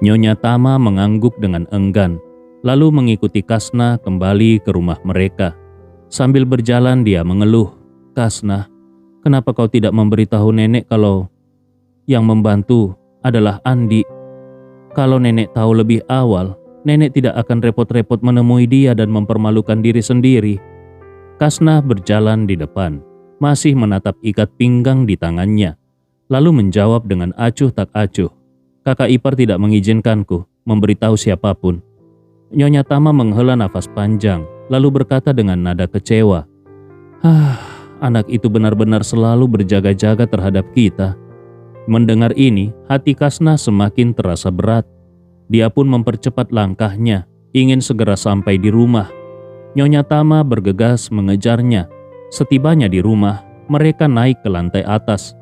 Nyonya Tama mengangguk dengan enggan, lalu mengikuti Kasna kembali ke rumah mereka. Sambil berjalan dia mengeluh, "Kasna, kenapa kau tidak memberitahu nenek kalau yang membantu adalah Andi? Kalau nenek tahu lebih awal, nenek tidak akan repot-repot menemui dia dan mempermalukan diri sendiri." Kasna berjalan di depan, masih menatap ikat pinggang di tangannya, lalu menjawab dengan acuh tak acuh, "Kakak ipar tidak mengizinkanku memberitahu siapapun." Nyonya Tama menghela nafas panjang, lalu berkata dengan nada kecewa, Anak itu benar-benar selalu berjaga-jaga terhadap kita." Mendengar ini, hati Kasna semakin terasa berat. Dia pun mempercepat langkahnya, ingin segera sampai di rumah. Nyonya Tama bergegas mengejarnya. Setibanya di rumah, mereka naik ke lantai atas.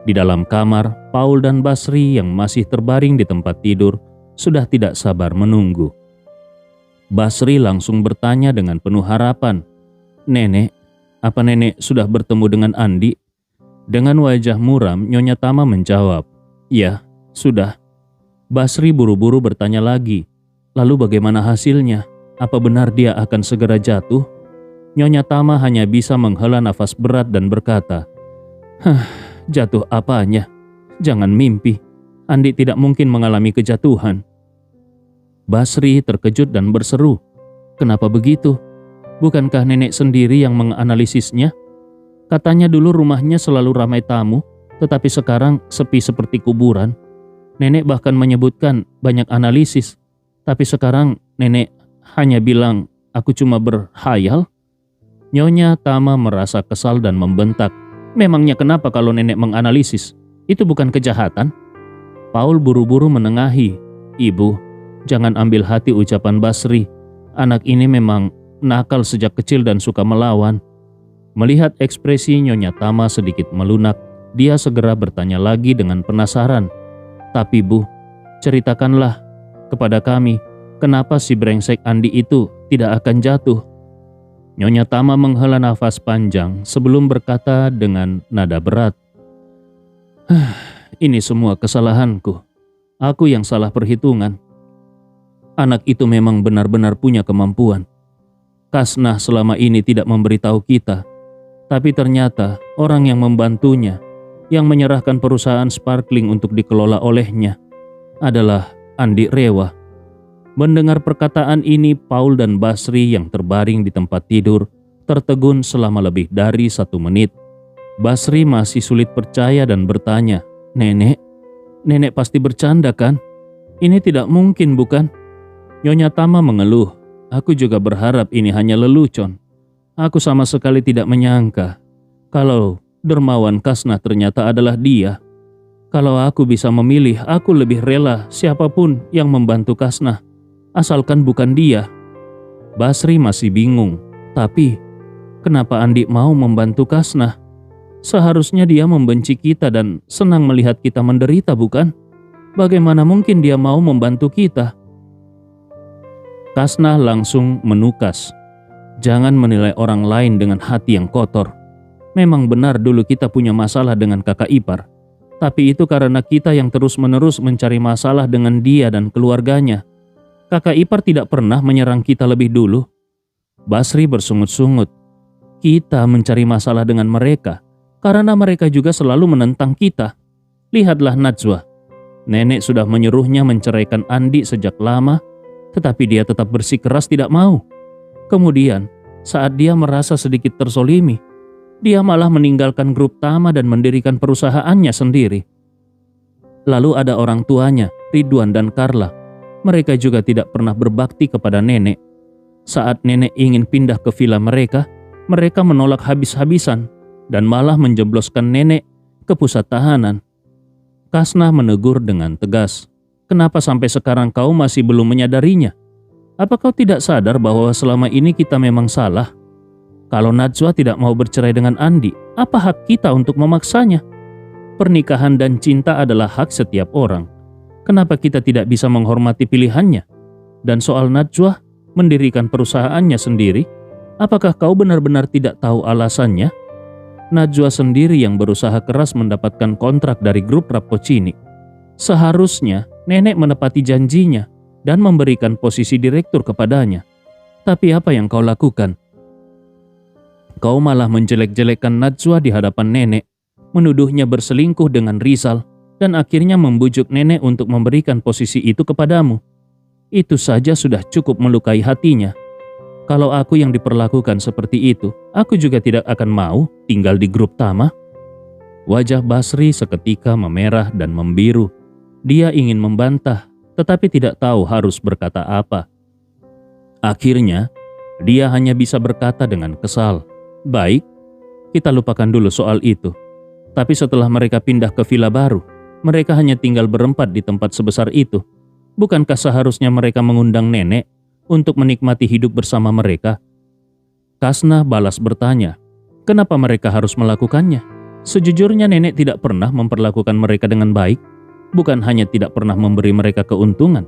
Di dalam kamar, Paul dan Basri yang masih terbaring di tempat tidur sudah tidak sabar menunggu. Basri langsung bertanya dengan penuh harapan, "Nenek, apa nenek sudah bertemu dengan Andi?" Dengan wajah muram, Nyonya Tama menjawab, "Ya, sudah." Basri buru-buru bertanya lagi, "Lalu bagaimana hasilnya? Apa benar dia akan segera jatuh?" Nyonya Tama hanya bisa menghela nafas berat dan berkata, "Jatuh apanya? Jangan mimpi. Andi tidak mungkin mengalami kejatuhan." Basri terkejut dan berseru, "Kenapa begitu? Bukankah nenek sendiri yang menganalisisnya? Katanya dulu rumahnya selalu ramai tamu, tetapi sekarang sepi seperti kuburan. Nenek bahkan menyebutkan banyak analisis, tapi sekarang nenek hanya bilang aku cuma berhayal." Nyonya Tama merasa kesal dan membentak, "Memangnya kenapa kalau nenek menganalisis? Itu bukan kejahatan?" Paul buru-buru menengahi, "Ibu, jangan ambil hati ucapan Basri. Anak ini memang nakal sejak kecil dan suka melawan." Melihat ekspresi Nyonya Tama sedikit melunak, dia segera bertanya lagi dengan penasaran, "Tapi Bu, ceritakanlah kepada kami, kenapa si brengsek Andi itu tidak akan jatuh?" Nyonya Tama menghela nafas panjang sebelum berkata dengan nada berat, "Ini semua kesalahanku. Aku yang salah perhitungan. Anak itu memang benar-benar punya kemampuan. Kasnah selama ini tidak memberitahu kita, tapi ternyata orang yang membantunya, yang menyerahkan perusahaan Sparkling untuk dikelola olehnya, adalah Andi Rewa." Mendengar perkataan ini, Paul dan Basri yang terbaring di tempat tidur tertegun selama lebih dari 1 menit. Basri masih sulit percaya dan bertanya, Nenek pasti bercanda kan? Ini tidak mungkin bukan?" Nyonya Tama mengeluh, "Aku juga berharap ini hanya lelucon. Aku sama sekali tidak menyangka kalau dermawan Kasnah ternyata adalah dia. Kalau aku bisa memilih, aku lebih rela siapapun yang membantu Kasnah, asalkan bukan dia." Basri masih bingung, "Tapi kenapa Andi mau membantu Kasnah? Seharusnya dia membenci kita dan senang melihat kita menderita, bukan? Bagaimana mungkin dia mau membantu kita?" Kasnah langsung menukas, "Jangan menilai orang lain dengan hati yang kotor. Memang benar dulu kita punya masalah dengan kakak ipar, tapi itu karena kita yang terus-menerus mencari masalah dengan dia dan keluarganya. Kakak ipar tidak pernah menyerang kita lebih dulu." Basri bersungut-sungut, "Kita mencari masalah dengan mereka karena mereka juga selalu menentang kita. Lihatlah Najwa. Nenek sudah menyuruhnya menceraikan Andi sejak lama, tetapi dia tetap bersikeras tidak mau. Kemudian, saat dia merasa sedikit tersolimi, dia malah meninggalkan grup Tama dan mendirikan perusahaannya sendiri. Lalu ada orang tuanya, Ridwan dan Carla. Mereka juga tidak pernah berbakti kepada nenek. Saat nenek ingin pindah ke villa mereka, mereka menolak habis-habisan dan malah menjebloskan nenek ke pusat tahanan." Kasnah menegur dengan tegas, "Kenapa sampai sekarang kau masih belum menyadarinya? Apa kau tidak sadar bahwa selama ini kita memang salah? Kalau Najwa tidak mau bercerai dengan Andi, apa hak kita untuk memaksanya? Pernikahan dan cinta adalah hak setiap orang. Kenapa kita tidak bisa menghormati pilihannya? Dan soal Najwa mendirikan perusahaannya sendiri, apakah kau benar-benar tidak tahu alasannya? Najwa sendiri yang berusaha keras mendapatkan kontrak dari grup Rapocini. Seharusnya nenek menepati janjinya dan memberikan posisi direktur kepadanya. Tapi apa yang kau lakukan? Kau malah menjelek-jelekkan Najwa di hadapan nenek, menuduhnya berselingkuh dengan Rizal, dan akhirnya membujuk nenek untuk memberikan posisi itu kepadamu. Itu saja sudah cukup melukai hatinya. Kalau aku yang diperlakukan seperti itu, aku juga tidak akan mau tinggal di grup Tama. Wajah Basri seketika memerah dan membiru. Dia ingin membantah, tetapi tidak tahu harus berkata apa. Akhirnya, dia hanya bisa berkata dengan kesal, "Baik, kita lupakan dulu soal itu." Tapi setelah mereka pindah ke villa baru, mereka hanya tinggal berempat di tempat sebesar itu. Bukankah seharusnya mereka mengundang nenek untuk menikmati hidup bersama mereka? Kasnah balas bertanya, kenapa mereka harus melakukannya? Sejujurnya nenek tidak pernah memperlakukan mereka dengan baik. Bukan hanya tidak pernah memberi mereka keuntungan,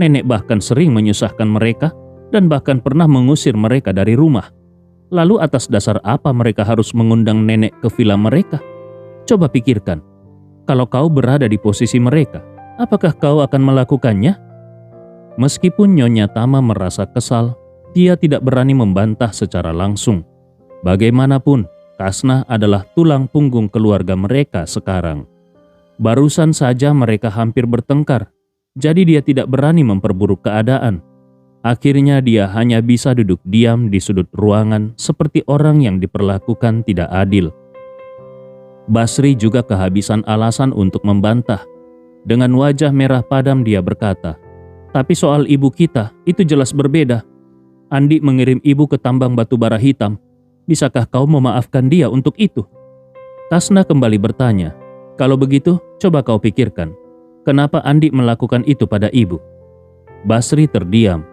nenek bahkan sering menyusahkan mereka dan bahkan pernah mengusir mereka dari rumah. Lalu atas dasar apa mereka harus mengundang nenek ke villa mereka? Coba pikirkan, kalau kau berada di posisi mereka, apakah kau akan melakukannya? Meskipun Nyonya Tama merasa kesal, dia tidak berani membantah secara langsung. Bagaimanapun, Kasnah adalah tulang punggung keluarga mereka sekarang. Barusan saja mereka hampir bertengkar, jadi dia tidak berani memperburuk keadaan. Akhirnya dia hanya bisa duduk diam di sudut ruangan seperti orang yang diperlakukan tidak adil. Basri juga kehabisan alasan untuk membantah. Dengan wajah merah padam dia berkata, "Tapi soal ibu kita, itu jelas berbeda. Andi mengirim ibu ke tambang batu bara hitam. Bisakah kau memaafkan dia untuk itu?" Kasnah kembali bertanya, "Kalau begitu, coba kau pikirkan, kenapa Andi melakukan itu pada ibu?" Basri terdiam.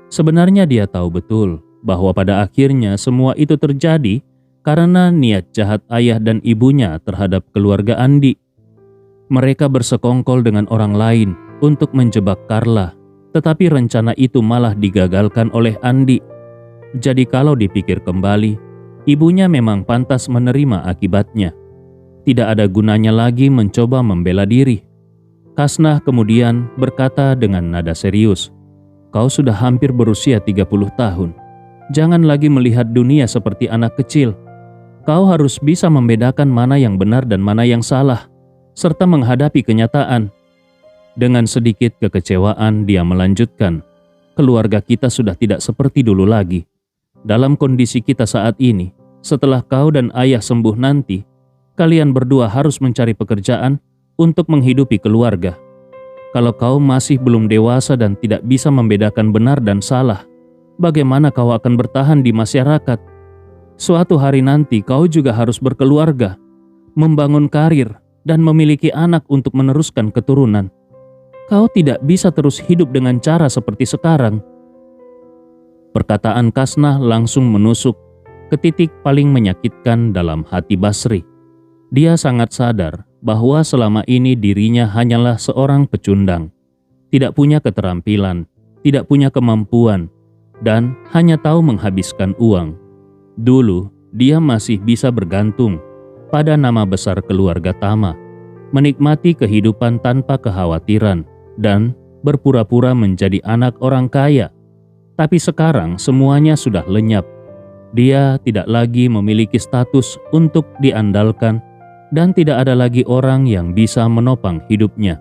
Sebenarnya dia tahu betul bahwa pada akhirnya semua itu terjadi karena niat jahat ayah dan ibunya terhadap keluarga Andi. Mereka bersekongkol dengan orang lain untuk menjebak Carla, tetapi rencana itu malah digagalkan oleh Andi. Jadi kalau dipikir kembali, ibunya memang pantas menerima akibatnya. Tidak ada gunanya lagi mencoba membela diri. Kasnah kemudian berkata dengan nada serius, "Kau sudah hampir berusia 30 tahun. Jangan lagi melihat dunia seperti anak kecil. Kau harus bisa membedakan mana yang benar dan mana yang salah, serta menghadapi kenyataan." Dengan sedikit kekecewaan dia melanjutkan, "Keluarga kita sudah tidak seperti dulu lagi. Dalam kondisi kita saat ini, setelah kau dan ayah sembuh nanti, kalian berdua harus mencari pekerjaan untuk menghidupi keluarga. Kalau kau masih belum dewasa dan tidak bisa membedakan benar dan salah, bagaimana kau akan bertahan di masyarakat? Suatu hari nanti kau juga harus berkeluarga, membangun karir, dan memiliki anak untuk meneruskan keturunan. Kau tidak bisa terus hidup dengan cara seperti sekarang." Perkataan Kasnah langsung menusuk ke titik paling menyakitkan dalam hati Basri. Dia sangat sadar bahwa selama ini dirinya hanyalah seorang pecundang, tidak punya keterampilan, tidak punya kemampuan, dan hanya tahu menghabiskan uang. Dulu, dia masih bisa bergantung pada nama besar keluarga Tama, menikmati kehidupan tanpa kekhawatiran, dan berpura-pura menjadi anak orang kaya. Tapi sekarang semuanya sudah lenyap. Dia tidak lagi memiliki status untuk diandalkan, dan tidak ada lagi orang yang bisa menopang hidupnya.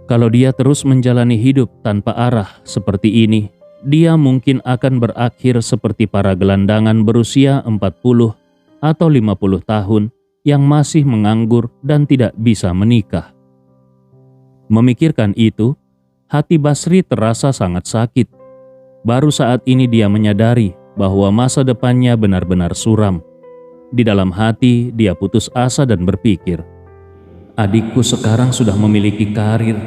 Kalau dia terus menjalani hidup tanpa arah seperti ini, dia mungkin akan berakhir seperti para gelandangan berusia 40 atau 50 tahun yang masih menganggur dan tidak bisa menikah. Memikirkan itu, hati Basri terasa sangat sakit. Baru saat ini dia menyadari bahwa masa depannya benar-benar suram. Di dalam hati dia putus asa dan berpikir, adikku sekarang sudah memiliki karir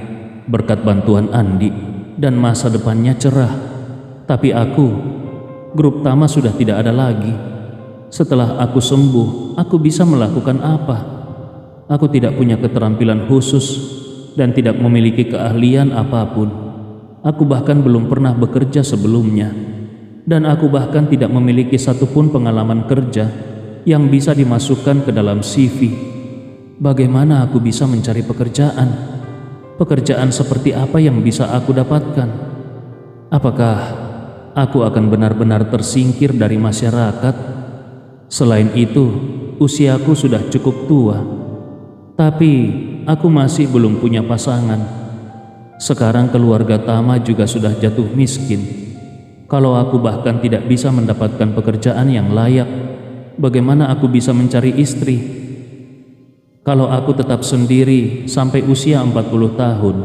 berkat bantuan Andi dan masa depannya cerah. Tapi aku, grup Tama sudah tidak ada lagi. Setelah aku sembuh, aku bisa melakukan apa? Aku tidak punya keterampilan khusus dan tidak memiliki keahlian apapun. Aku bahkan belum pernah bekerja sebelumnya. Dan aku bahkan tidak memiliki satupun pengalaman kerja yang bisa dimasukkan ke dalam CV. Bagaimana aku bisa mencari pekerjaan? Pekerjaan seperti apa yang bisa aku dapatkan? Apakah aku akan benar-benar tersingkir dari masyarakat? Selain itu, usiaku sudah cukup tua, tapi aku masih belum punya pasangan. Sekarang keluarga Tama juga sudah jatuh miskin. Kalau aku bahkan tidak bisa mendapatkan pekerjaan yang layak, bagaimana aku bisa mencari istri? Kalau aku tetap sendiri sampai usia 40 tahun,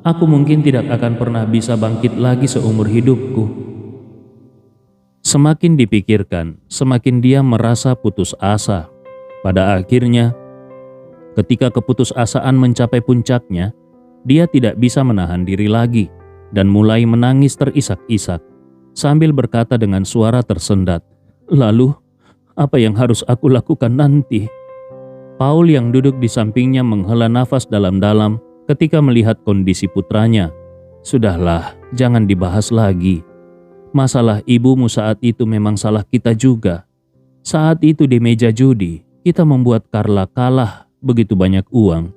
aku mungkin tidak akan pernah bisa bangkit lagi seumur hidupku. Semakin dipikirkan, semakin dia merasa putus asa. Pada akhirnya, ketika keputusasaan mencapai puncaknya, dia tidak bisa menahan diri lagi dan mulai menangis terisak-isak sambil berkata dengan suara tersendat, "Lalu, apa yang harus aku lakukan nanti?" Paul yang duduk di sampingnya menghela nafas dalam-dalam ketika melihat kondisi putranya. "Sudahlah, jangan dibahas lagi. Masalah ibumu saat itu memang salah kita juga. Saat itu di meja judi, kita membuat Carla kalah begitu banyak uang.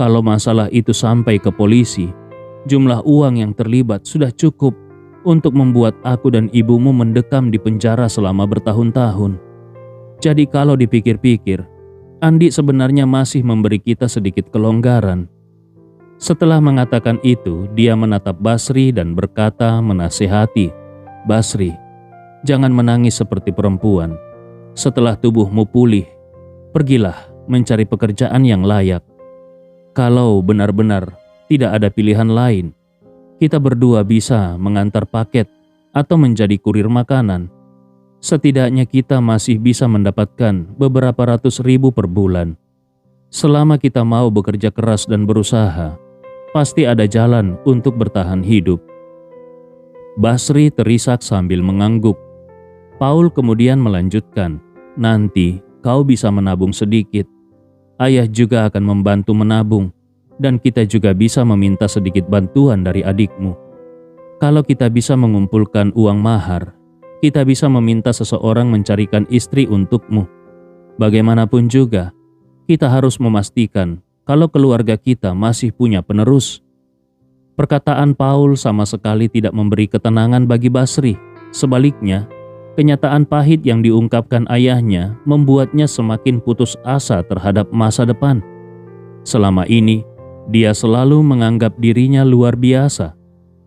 Kalau masalah itu sampai ke polisi, jumlah uang yang terlibat sudah cukup untuk membuat aku dan ibumu mendekam di penjara selama bertahun-tahun. Jadi kalau dipikir-pikir, Andi sebenarnya masih memberi kita sedikit kelonggaran." Setelah mengatakan itu, dia menatap Basri dan berkata menasehati, "Basri, jangan menangis seperti perempuan. Setelah tubuhmu pulih, pergilah mencari pekerjaan yang layak. Kalau benar-benar tidak ada pilihan lain, kita berdua bisa mengantar paket atau menjadi kurir makanan. Setidaknya kita masih bisa mendapatkan beberapa ratus ribu per bulan. Selama kita mau bekerja keras dan berusaha, pasti ada jalan untuk bertahan hidup." Basri terisak sambil mengangguk. Paul kemudian melanjutkan, "Nanti kau bisa menabung sedikit. Ayah juga akan membantu menabung, dan kita juga bisa meminta sedikit bantuan dari adikmu. Kalau kita bisa mengumpulkan uang mahar, kita bisa meminta seseorang mencarikan istri untukmu. Bagaimanapun juga, kita harus memastikan kalau keluarga kita masih punya penerus." Perkataan Paul sama sekali tidak memberi ketenangan bagi Basri. Sebaliknya, kenyataan pahit yang diungkapkan ayahnya membuatnya semakin putus asa terhadap masa depan. Selama ini, dia selalu menganggap dirinya luar biasa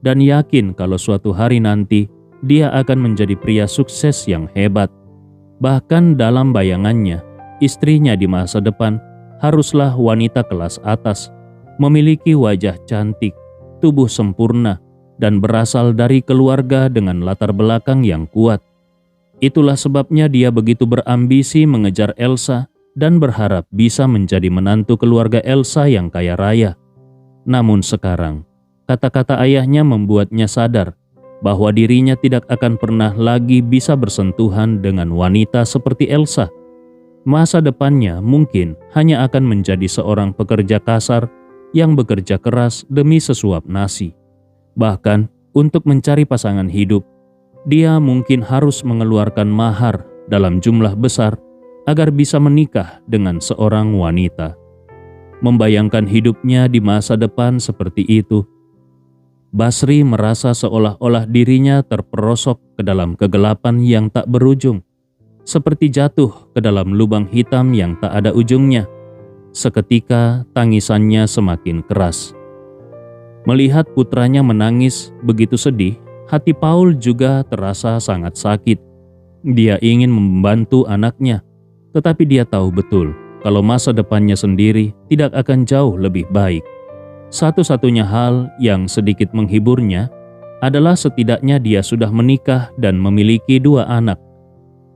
dan yakin kalau suatu hari nanti dia akan menjadi pria sukses yang hebat. Bahkan dalam bayangannya, istrinya di masa depan haruslah wanita kelas atas, memiliki wajah cantik, tubuh sempurna, dan berasal dari keluarga dengan latar belakang yang kuat. Itulah sebabnya dia begitu berambisi mengejar Elsa dan berharap bisa menjadi menantu keluarga Elsa yang kaya raya. Namun sekarang, kata-kata ayahnya membuatnya sadar bahwa dirinya tidak akan pernah lagi bisa bersentuhan dengan wanita seperti Elsa. Masa depannya mungkin hanya akan menjadi seorang pekerja kasar yang bekerja keras demi sesuap nasi. Bahkan untuk mencari pasangan hidup, dia mungkin harus mengeluarkan mahar dalam jumlah besar agar bisa menikah dengan seorang wanita. Membayangkan hidupnya di masa depan seperti itu, Basri merasa seolah-olah dirinya terperosok ke dalam kegelapan yang tak berujung, seperti jatuh ke dalam lubang hitam yang tak ada ujungnya. Seketika tangisannya semakin keras. Melihat putranya menangis begitu sedih, hati Paul juga terasa sangat sakit. Dia ingin membantu anaknya, tetapi dia tahu betul kalau masa depannya sendiri tidak akan jauh lebih baik. Satu-satunya hal yang sedikit menghiburnya adalah setidaknya dia sudah menikah dan memiliki 2 anak.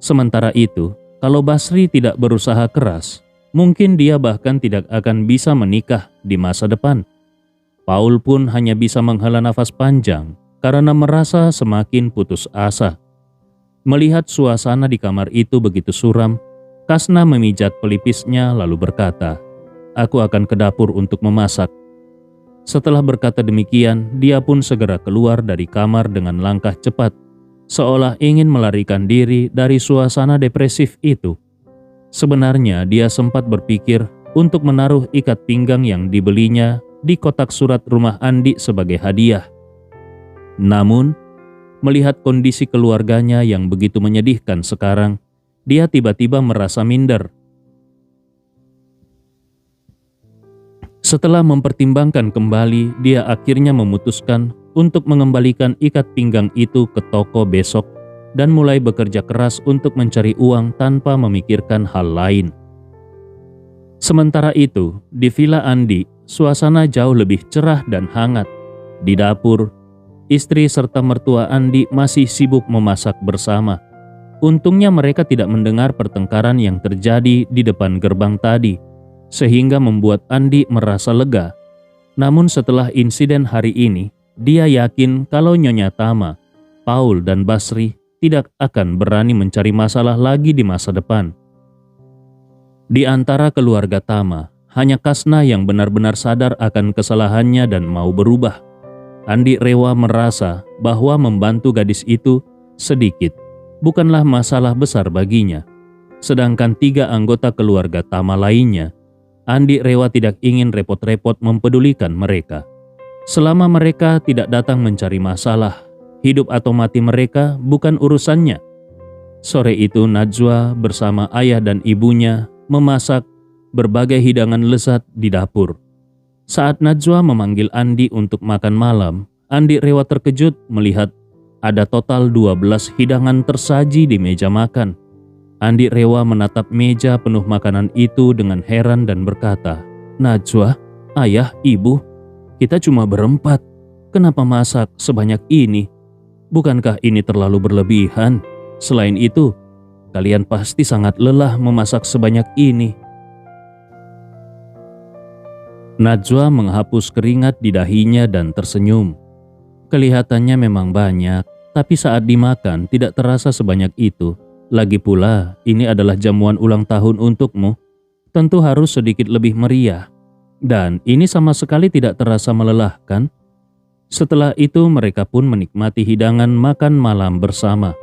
Sementara itu, kalau Basri tidak berusaha keras, mungkin dia bahkan tidak akan bisa menikah di masa depan. Paul pun hanya bisa menghela nafas panjang karena merasa semakin putus asa. Melihat suasana di kamar itu begitu suram, Kasna memijat pelipisnya lalu berkata, "Aku akan ke dapur untuk memasak." Setelah berkata demikian, dia pun segera keluar dari kamar dengan langkah cepat, seolah ingin melarikan diri dari suasana depresif itu. Sebenarnya dia sempat berpikir untuk menaruh ikat pinggang yang dibelinya di kotak surat rumah Andi sebagai hadiah. Namun, melihat kondisi keluarganya yang begitu menyedihkan sekarang, dia tiba-tiba merasa minder. Setelah mempertimbangkan kembali, dia akhirnya memutuskan untuk mengembalikan ikat pinggang itu ke toko besok dan mulai bekerja keras untuk mencari uang tanpa memikirkan hal lain. Sementara itu, di villa Andi, suasana jauh lebih cerah dan hangat. Di dapur, istri serta mertua Andi masih sibuk memasak bersama. Untungnya mereka tidak mendengar pertengkaran yang terjadi di depan gerbang tadi, sehingga membuat Andi merasa lega. Namun setelah insiden hari ini, dia yakin kalau Nyonya Tama, Paul, dan Basri tidak akan berani mencari masalah lagi di masa depan. Di antara keluarga Tama, hanya Kasna yang benar-benar sadar akan kesalahannya dan mau berubah. Andi Rewa merasa bahwa membantu gadis itu sedikit bukanlah masalah besar baginya. Sedangkan 3 anggota keluarga Tama lainnya, Andi Rewa tidak ingin repot-repot mempedulikan mereka. Selama mereka tidak datang mencari masalah, hidup atau mati mereka bukan urusannya. Sore itu Najwa bersama ayah dan ibunya memasak berbagai hidangan lezat di dapur. Saat Najwa memanggil Andi untuk makan malam, Andi Rewa terkejut melihat ada total 12 hidangan tersaji di meja makan. Andi Rewa menatap meja penuh makanan itu dengan heran dan berkata, "Najwa, ayah, ibu, kita cuma berempat. Kenapa masak sebanyak ini? Bukankah ini terlalu berlebihan? Selain itu, kalian pasti sangat lelah memasak sebanyak ini." Najwa menghapus keringat di dahinya dan tersenyum. Kelihatannya memang banyak, tapi saat dimakan tidak terasa sebanyak itu. Lagi pula, ini adalah jamuan ulang tahun untukmu. Tentu harus sedikit lebih meriah. Dan ini sama sekali tidak terasa melelahkan. Setelah itu mereka pun menikmati hidangan makan malam bersama.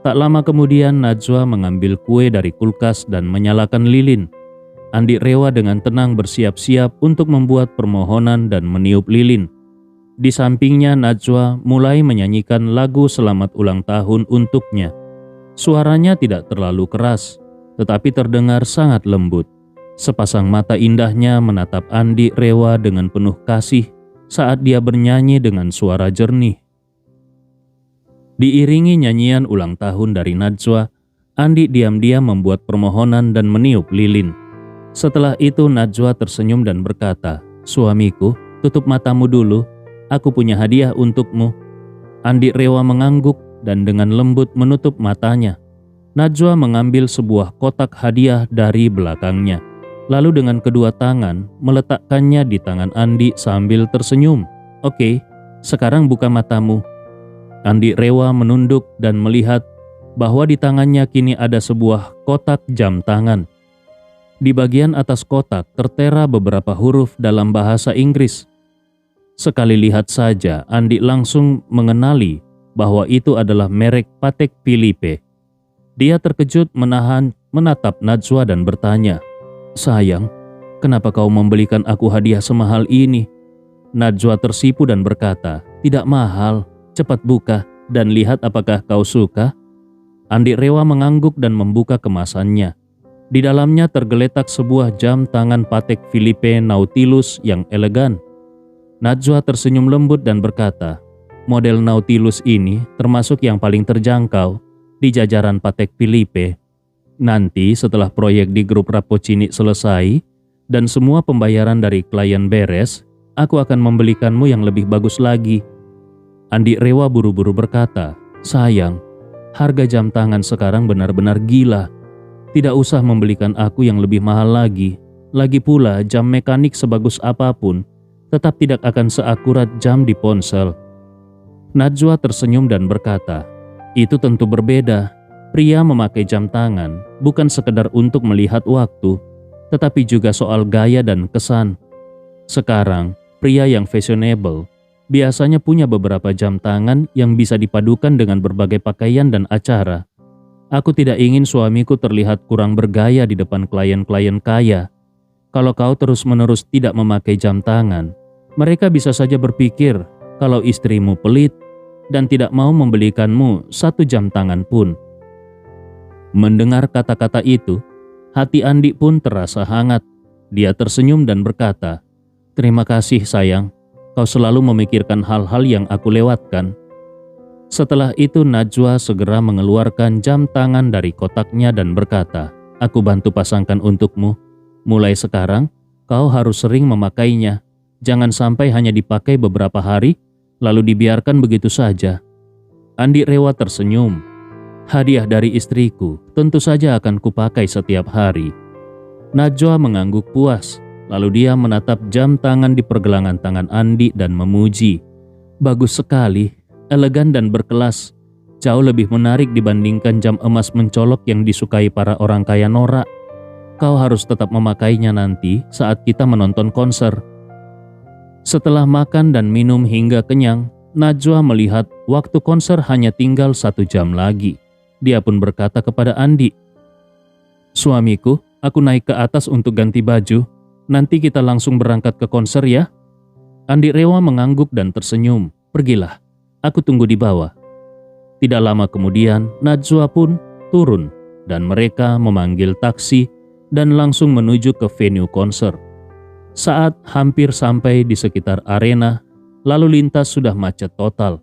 Tak lama kemudian Najwa mengambil kue dari kulkas dan menyalakan lilin. Andi Rewa dengan tenang bersiap-siap untuk membuat permohonan dan meniup lilin. Di sampingnya Najwa mulai menyanyikan lagu selamat ulang tahun untuknya. Suaranya tidak terlalu keras, tetapi terdengar sangat lembut. Sepasang mata indahnya menatap Andi Rewa dengan penuh kasih saat dia bernyanyi dengan suara jernih. Diiringi nyanyian ulang tahun dari Najwa, Andi diam-diam membuat permohonan dan meniup lilin. Setelah itu Najwa tersenyum dan berkata, "Suamiku, tutup matamu dulu, aku punya hadiah untukmu." Andi Rewa mengangguk dan dengan lembut menutup matanya. Najwa mengambil sebuah kotak hadiah dari belakangnya, lalu dengan kedua tangan meletakkannya di tangan Andi sambil tersenyum. "Oke, sekarang buka matamu." Andi Rewa menunduk dan melihat bahwa di tangannya kini ada sebuah kotak jam tangan. Di bagian atas kotak tertera beberapa huruf dalam bahasa Inggris. Sekali lihat saja, Andi langsung mengenali bahwa itu adalah merek Patek Philippe. Dia terkejut menatap Najwa dan bertanya, "Sayang, kenapa kau membelikan aku hadiah semahal ini?" Najwa tersipu dan berkata, "Tidak mahal, cepat buka dan lihat apakah kau suka." Andi Rewa mengangguk dan membuka kemasannya. Di dalamnya tergeletak sebuah jam tangan Patek Philippe Nautilus yang elegan. Najwa tersenyum lembut dan berkata, "Model Nautilus ini termasuk yang paling terjangkau di jajaran Patek Philippe. Nanti setelah proyek di grup Rapocini selesai dan semua pembayaran dari klien beres, aku akan membelikanmu yang lebih bagus lagi." Andi Rewa buru-buru berkata, "Sayang, harga jam tangan sekarang benar-benar gila. Tidak usah membelikan aku yang lebih mahal lagi. Lagi pula jam mekanik sebagus apapun tetap tidak akan seakurat jam di ponsel." Najwa tersenyum dan berkata, "Itu tentu berbeda. Pria memakai jam tangan bukan sekedar untuk melihat waktu, tetapi juga soal gaya dan kesan. Sekarang, pria yang fashionable biasanya punya beberapa jam tangan yang bisa dipadukan dengan berbagai pakaian dan acara. Aku tidak ingin suamiku terlihat kurang bergaya di depan klien-klien kaya. Kalau kau terus-menerus tidak memakai jam tangan, Mereka bisa saja berpikir kalau istrimu pelit dan tidak mau membelikanmu 1 jam tangan pun. Mendengar kata-kata itu, hati Andi pun terasa hangat. Dia tersenyum dan berkata, "Terima kasih sayang, kau selalu memikirkan hal-hal yang aku lewatkan." Setelah itu Najwa segera mengeluarkan jam tangan dari kotaknya dan berkata, "Aku bantu pasangkan untukmu. Mulai sekarang, kau harus sering memakainya. Jangan sampai hanya dipakai beberapa hari, lalu dibiarkan begitu saja." Andi Rewa tersenyum. "Hadiah dari istriku, tentu saja akan kupakai setiap hari." Najwa mengangguk puas, lalu dia menatap jam tangan di pergelangan tangan Andi dan memuji. "Bagus sekali, elegan dan berkelas. Jauh lebih menarik dibandingkan jam emas mencolok yang disukai para orang kaya norak. Kau harus tetap memakainya nanti saat kita menonton konser." Setelah makan dan minum hingga kenyang, Najwa melihat waktu konser hanya tinggal 1 jam lagi. Dia pun berkata kepada Andi, "Suamiku, aku naik ke atas untuk ganti baju. Nanti kita langsung berangkat ke konser ya." Andi Rewa mengangguk dan tersenyum. "Pergilah, aku tunggu di bawah." Tidak lama kemudian, Najwa pun turun dan mereka memanggil taksi dan langsung menuju ke venue konser. Saat hampir sampai di sekitar arena, lalu lintas sudah macet total.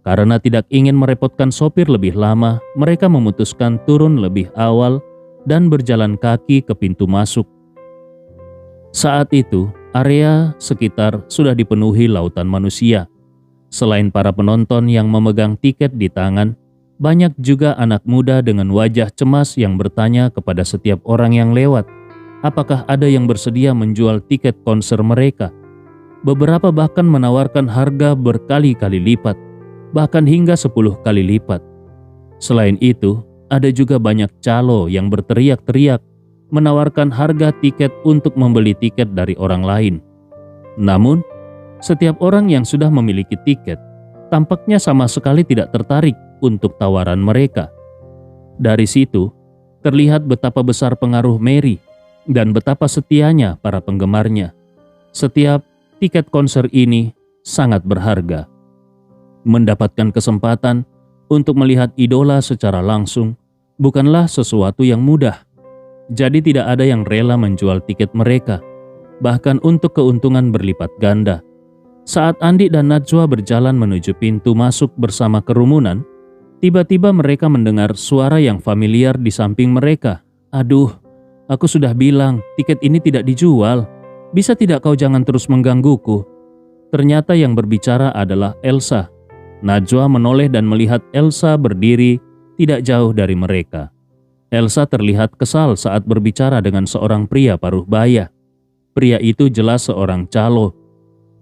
Karena tidak ingin merepotkan sopir lebih lama, mereka memutuskan turun lebih awal dan berjalan kaki ke pintu masuk. Saat itu, area sekitar sudah dipenuhi lautan manusia. Selain para penonton yang memegang tiket di tangan, banyak juga anak muda dengan wajah cemas yang bertanya kepada setiap orang yang lewat, apakah ada yang bersedia menjual tiket konser mereka. Beberapa bahkan menawarkan harga berkali-kali lipat, bahkan hingga 10 kali lipat. Selain itu, ada juga banyak calo yang berteriak-teriak menawarkan harga tiket untuk membeli tiket dari orang lain. Namun, setiap orang yang sudah memiliki tiket tampaknya sama sekali tidak tertarik untuk tawaran mereka. Dari situ, terlihat betapa besar pengaruh Mary dan betapa setianya para penggemarnya. Setiap tiket konser ini sangat berharga. Mendapatkan kesempatan untuk melihat idola secara langsung bukanlah sesuatu yang mudah. Jadi tidak ada yang rela menjual tiket mereka, bahkan untuk keuntungan berlipat ganda. Saat Andi dan Najwa berjalan menuju pintu masuk bersama kerumunan, tiba-tiba mereka mendengar suara yang familiar di samping mereka. "Aduh, aku sudah bilang tiket ini tidak dijual. Bisa tidak kau jangan terus menggangguku?" Ternyata yang berbicara adalah Elsa. Najwa menoleh dan melihat Elsa berdiri tidak jauh dari mereka. Elsa terlihat kesal saat berbicara dengan seorang pria paruh baya. Pria itu jelas seorang calo.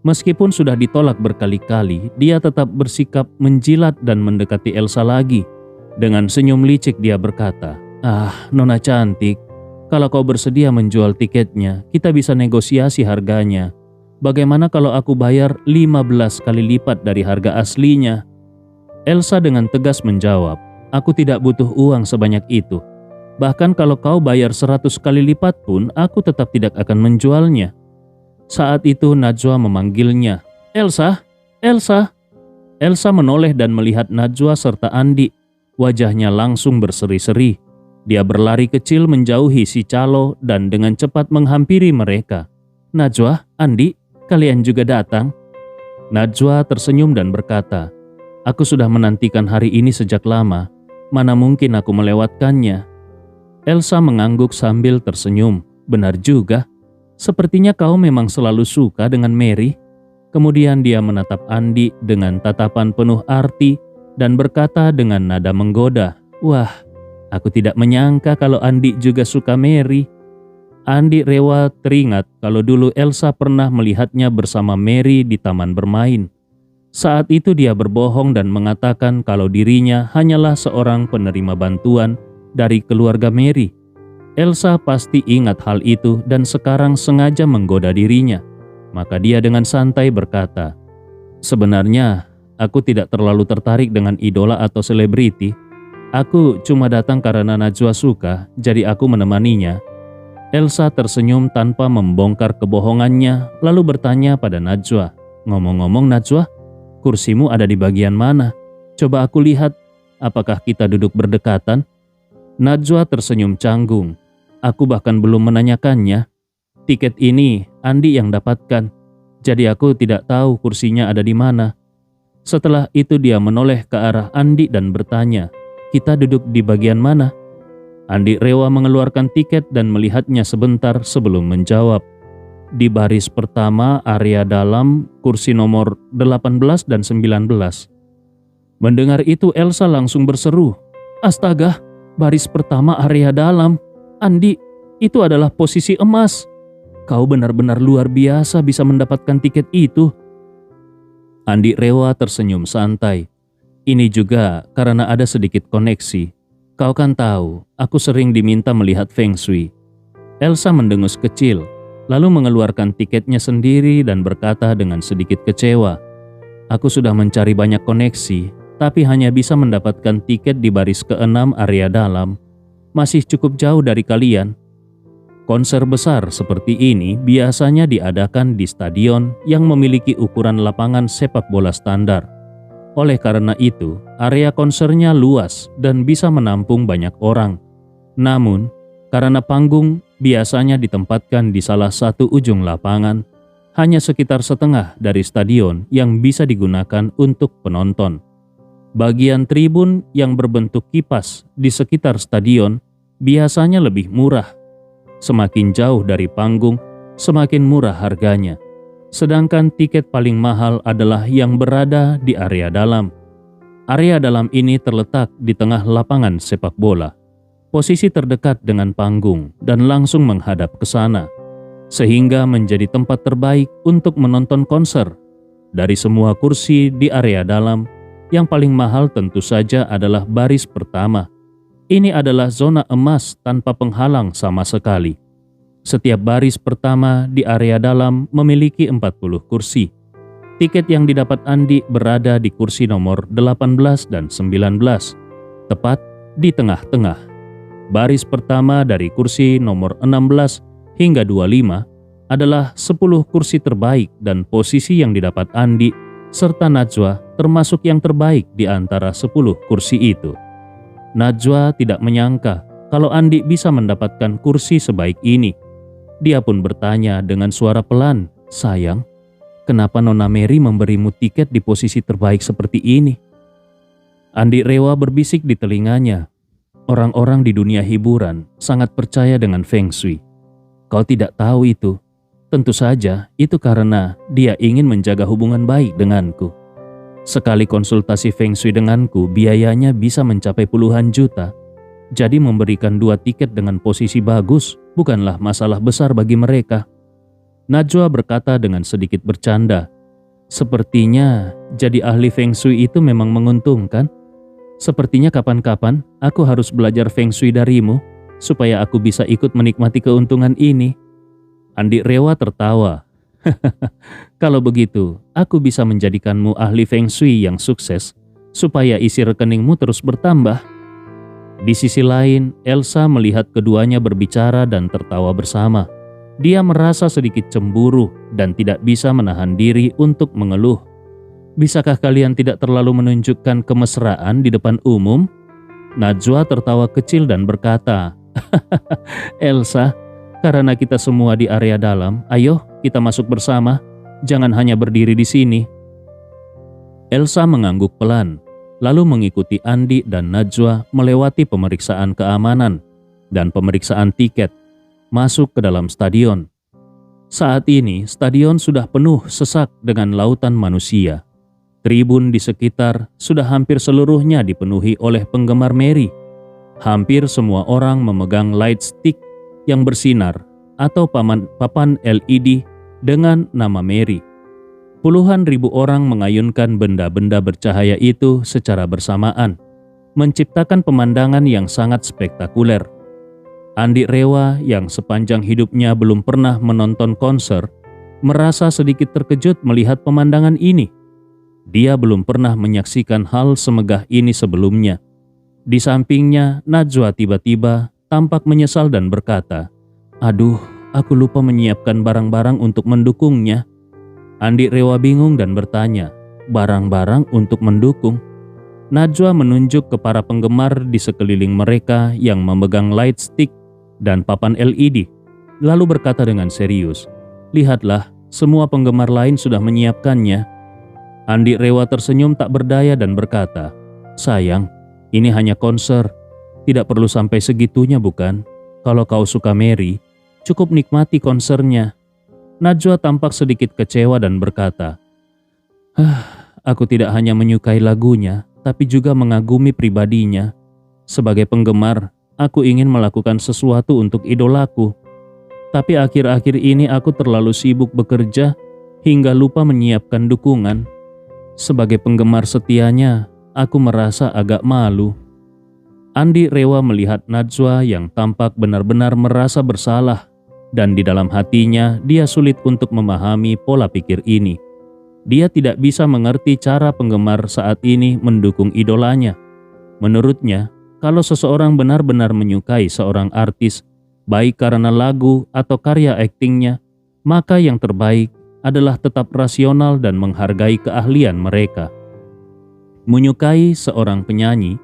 Meskipun sudah ditolak berkali-kali, dia tetap bersikap menjilat dan mendekati Elsa lagi. Dengan senyum licik dia berkata, "Ah, Nona cantik, kalau kau bersedia menjual tiketnya, kita bisa negosiasi harganya. Bagaimana kalau aku bayar 15 kali lipat dari harga aslinya?" Elsa dengan tegas menjawab, "Aku tidak butuh uang sebanyak itu. Bahkan kalau kau bayar 100 kali lipat pun, aku tetap tidak akan menjualnya." Saat itu Najwa memanggilnya, "Elsa, Elsa." Elsa menoleh dan melihat Najwa serta Andi. Wajahnya langsung berseri-seri. Dia berlari kecil menjauhi si calo dan dengan cepat menghampiri mereka. "Najwa, Andi, kalian juga datang?" Najwa tersenyum dan berkata, "Aku sudah menantikan hari ini sejak lama. Mana mungkin aku melewatkannya." Elsa mengangguk sambil tersenyum. "Benar juga. Sepertinya kau memang selalu suka dengan Mary." Kemudian dia menatap Andi dengan tatapan penuh arti dan berkata dengan nada menggoda, "Wah, aku tidak menyangka kalau Andi juga suka Mary." Andi Rewa teringat kalau dulu Elsa pernah melihatnya bersama Mary di taman bermain. Saat itu dia berbohong dan mengatakan kalau dirinya hanyalah seorang penerima bantuan dari keluarga Mary. Elsa pasti ingat hal itu dan sekarang sengaja menggoda dirinya. Maka dia dengan santai berkata, "Sebenarnya aku tidak terlalu tertarik dengan idola atau selebriti. Aku cuma datang karena Najwa suka, jadi aku menemaninya." Elsa tersenyum tanpa membongkar kebohongannya, lalu bertanya pada Najwa, "Ngomong-ngomong Najwa, kursimu ada di bagian mana? Coba aku lihat, apakah kita duduk berdekatan?" Najwa tersenyum canggung. "Aku bahkan belum menanyakannya. Tiket ini Andi yang dapatkan, jadi aku tidak tahu kursinya ada di mana." Setelah itu dia menoleh ke arah Andi dan bertanya, "Kita duduk di bagian mana?" Andi Rewa mengeluarkan tiket dan melihatnya sebentar sebelum menjawab, "Di baris pertama area dalam, kursi nomor 18 dan 19. Mendengar itu Elsa langsung berseru, "Astaga, baris pertama area dalam. Andi, itu adalah posisi emas. Kau benar-benar luar biasa bisa mendapatkan tiket itu." Andi Rewa tersenyum santai. "Ini juga karena ada sedikit koneksi. Kau kan tahu, aku sering diminta melihat Feng Shui." Elsa mendengus kecil, lalu mengeluarkan tiketnya sendiri dan berkata dengan sedikit kecewa, "Aku sudah mencari banyak koneksi, tapi hanya bisa mendapatkan tiket di baris ke-6 area dalam. Masih cukup jauh dari kalian." Konser besar seperti ini biasanya diadakan di stadion yang memiliki ukuran lapangan sepak bola standar. Oleh karena itu, area konsernya luas dan bisa menampung banyak orang. Namun, karena panggung biasanya ditempatkan di salah satu ujung lapangan, hanya sekitar setengah dari stadion yang bisa digunakan untuk penonton. Bagian tribun yang berbentuk kipas di sekitar stadion biasanya lebih murah. Semakin jauh dari panggung, semakin murah harganya. Sedangkan tiket paling mahal adalah yang berada di area dalam. Area dalam ini terletak di tengah lapangan sepak bola, posisi terdekat dengan panggung dan langsung menghadap ke sana, sehingga menjadi tempat terbaik untuk menonton konser. Dari semua kursi di area dalam, yang paling mahal tentu saja adalah baris pertama. Ini adalah zona emas tanpa penghalang sama sekali. Setiap baris pertama di area dalam memiliki 40 kursi. Tiket yang didapat Andi berada di kursi nomor 18 dan 19, tepat di tengah-tengah. Baris pertama dari kursi nomor 16 hingga 25 adalah 10 kursi terbaik dan posisi yang didapat Andi serta Najwa termasuk yang terbaik di antara 10 kursi itu. Najwa tidak menyangka kalau Andi bisa mendapatkan kursi sebaik ini. Dia pun bertanya dengan suara pelan, "Sayang, kenapa Nona Mary memberimu tiket di posisi terbaik seperti ini?" Andi Rewa berbisik di telinganya, "Orang-orang di dunia hiburan sangat percaya dengan Feng Shui. Kau tidak tahu itu. Tentu saja itu karena dia ingin menjaga hubungan baik denganku. Sekali konsultasi Feng Shui denganku biayanya bisa mencapai puluhan juta. Jadi memberikan 2 tiket dengan posisi bagus bukanlah masalah besar bagi mereka." Najwa berkata dengan sedikit bercanda, "Sepertinya jadi ahli Feng Shui itu memang menguntungkan. Sepertinya kapan-kapan aku harus belajar Feng Shui darimu supaya aku bisa ikut menikmati keuntungan ini." Andi Rewa tertawa. "Kalau begitu, aku bisa menjadikanmu ahli Feng Shui yang sukses supaya isi rekeningmu terus bertambah." Di sisi lain, Elsa melihat keduanya berbicara dan tertawa bersama. Dia merasa sedikit cemburu dan tidak bisa menahan diri untuk mengeluh. "Bisakah kalian tidak terlalu menunjukkan kemesraan di depan umum?" Najwa tertawa kecil dan berkata, "Elsa, karena kita semua di area dalam, ayo kita masuk bersama. Jangan hanya berdiri di sini." Elsa mengangguk pelan, lalu mengikuti Andi dan Najwa melewati pemeriksaan keamanan dan pemeriksaan tiket, masuk ke dalam stadion. Saat ini, stadion sudah penuh sesak dengan lautan manusia. Tribun di sekitar sudah hampir seluruhnya dipenuhi oleh penggemar Mary. Hampir semua orang memegang light stick yang bersinar atau papan LED dengan nama Mary. Puluhan ribu orang mengayunkan benda-benda bercahaya itu secara bersamaan, menciptakan pemandangan yang sangat spektakuler. Andi Rewa yang sepanjang hidupnya belum pernah menonton konser, merasa sedikit terkejut melihat pemandangan ini. Dia belum pernah menyaksikan hal semegah ini sebelumnya. Di sampingnya, Najwa tiba-tiba tampak menyesal dan berkata, Aduh, aku lupa menyiapkan barang-barang untuk mendukungnya. Andi Rewa bingung dan bertanya, barang-barang untuk mendukung? Najwa menunjuk ke para penggemar di sekeliling mereka yang memegang light stick dan papan LED, lalu berkata dengan serius, lihatlah, semua penggemar lain sudah menyiapkannya. Andi Rewa tersenyum tak berdaya dan berkata, sayang, ini hanya konser, tidak perlu sampai segitunya bukan? Kalau kau suka Mary, cukup nikmati konsernya. Najwa tampak sedikit kecewa dan berkata, aku tidak hanya menyukai lagunya, tapi juga mengagumi pribadinya. Sebagai penggemar, aku ingin melakukan sesuatu untuk idolaku. Tapi akhir-akhir ini aku terlalu sibuk bekerja hingga lupa menyiapkan dukungan. Sebagai penggemar setianya, aku merasa agak malu. Andi Rewa melihat Najwa yang tampak benar-benar merasa bersalah, dan di dalam hatinya dia sulit untuk memahami pola pikir ini. Dia tidak bisa mengerti cara penggemar saat ini mendukung idolanya. Menurutnya, kalau seseorang benar-benar menyukai seorang artis, baik karena lagu atau karya aktingnya, maka yang terbaik adalah tetap rasional dan menghargai keahlian mereka. Menyukai seorang penyanyi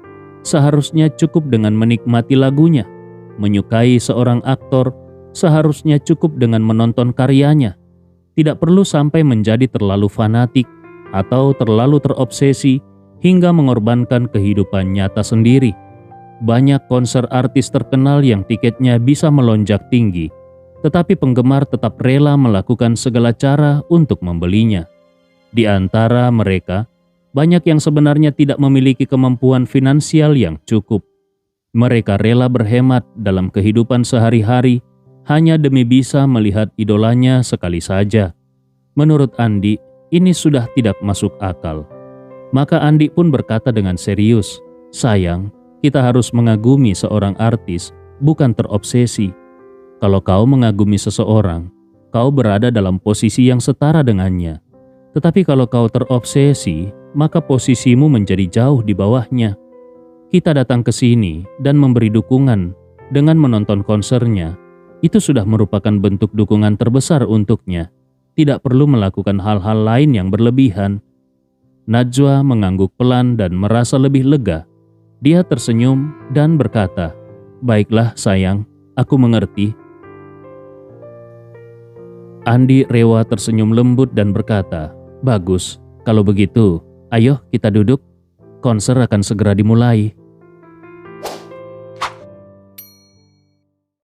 seharusnya cukup dengan menikmati lagunya. Menyukai seorang aktor seharusnya cukup dengan menonton karyanya. Tidak perlu sampai menjadi terlalu fanatik atau terlalu terobsesi hingga mengorbankan kehidupan nyata sendiri. Banyak konser artis terkenal yang tiketnya bisa melonjak tinggi, tetapi penggemar tetap rela melakukan segala cara untuk membelinya. Di antara mereka, banyak yang sebenarnya tidak memiliki kemampuan finansial yang cukup. Mereka rela berhemat dalam kehidupan sehari-hari hanya demi bisa melihat idolanya sekali saja. Menurut Andi, ini sudah tidak masuk akal. Maka Andi pun berkata dengan serius, sayang, kita harus mengagumi seorang artis, bukan terobsesi. Kalau kau mengagumi seseorang, kau berada dalam posisi yang setara dengannya. Tetapi kalau kau terobsesi, maka posisimu menjadi jauh di bawahnya. Kita datang ke sini dan memberi dukungan dengan menonton konsernya. Itu sudah merupakan bentuk dukungan terbesar untuknya. Tidak perlu melakukan hal-hal lain yang berlebihan. Najwa mengangguk pelan dan merasa lebih lega. Dia tersenyum dan berkata, baiklah sayang, aku mengerti. Andi Rewa tersenyum lembut dan berkata, bagus, kalau begitu, ayo kita duduk. Konser akan segera dimulai.